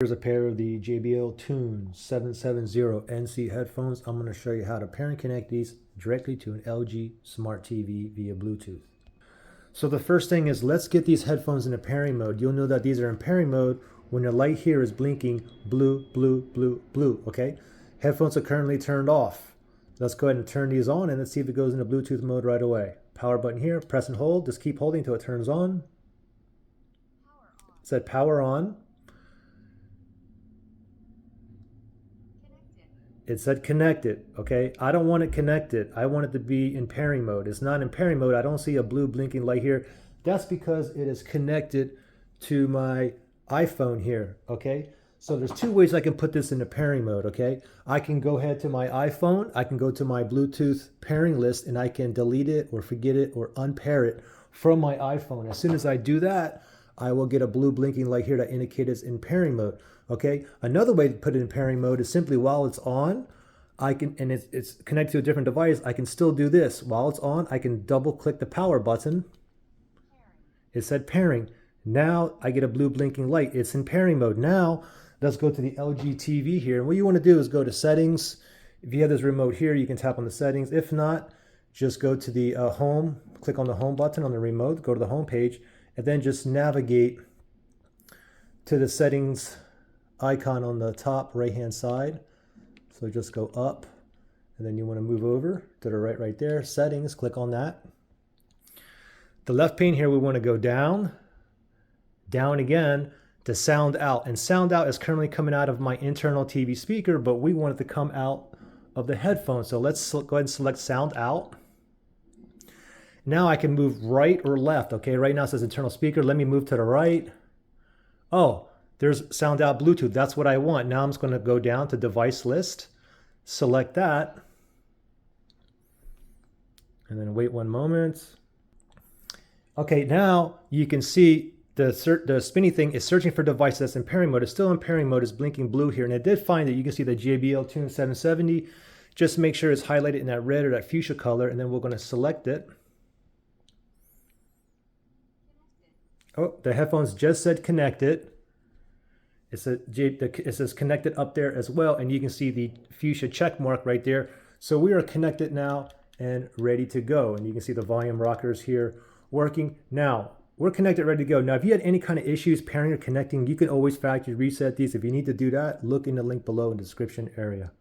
Here's a pair of the JBL Tune 770 NC headphones. I'm going to show you how to pair and connect these directly to an LG Smart TV via Bluetooth. So the first thing is, let's get these headphones in a pairing mode. You'll know that these are in pairing mode when the light here is blinking blue, blue, blue, blue, okay? Headphones are currently turned off. Let's go ahead and turn these on and let's see if it goes into Bluetooth mode right away. Power button here, press and hold. Just keep holding until it turns on. It said power on. It said connected, okay? I don't want it connected. I want it to be in pairing mode. It's not in pairing mode. I don't see a blue blinking light here. That's because it is connected to my iPhone here, okay? So there's two ways I can put this into pairing mode, okay? I can go ahead to my iPhone. I can go to my Bluetooth pairing list and I can delete it or forget it or unpair it from my iPhone. As soon as I do that, I will get a blue blinking light here that indicates it's in pairing mode. Okay. Another way to put it in pairing mode is simply while it's on, I can, and it's connected to a different device, I can still do this. While it's on, I can double click the power button. It said pairing. Now I get a blue blinking light. It's in pairing mode. Now let's go to the LG TV here. And what you want to do is go to settings. If you have this remote here, you can tap on the settings. If not, just go to the home, click on the home button on the remote, go to the home page, and then just navigate to the settings icon on the top right hand side. So just go up and then you want to move over to the right there, settings, click on that. The left pane here, we want to go down again to sound out, and sound out is currently coming out of my internal TV speaker, but we want it to come out of the headphone. So let's go ahead and select sound out. Now I can move right or left. Okay, right now it says internal speaker. Let me move to the right. Oh, there's sound out Bluetooth. That's what I want. Now I'm just going to go down to device list, select that, and then wait one moment. Okay, now you can see the spinny thing is searching for device that's in pairing mode. It's still in pairing mode. It's blinking blue here, and it did find it. You can see the JBL Tune 770. Just make sure it's highlighted in that red or that fuchsia color, and then we're going to select it. Oh, the headphones just said connected. It says connected up there as well, and you can see the fuchsia check mark right there. So we are connected now and ready to go. And you can see the volume rockers here working. Now, we're connected, ready to go. Now, if you had any kind of issues pairing or connecting, you can always factory reset these. If you need to do that, look in the link below in the description area.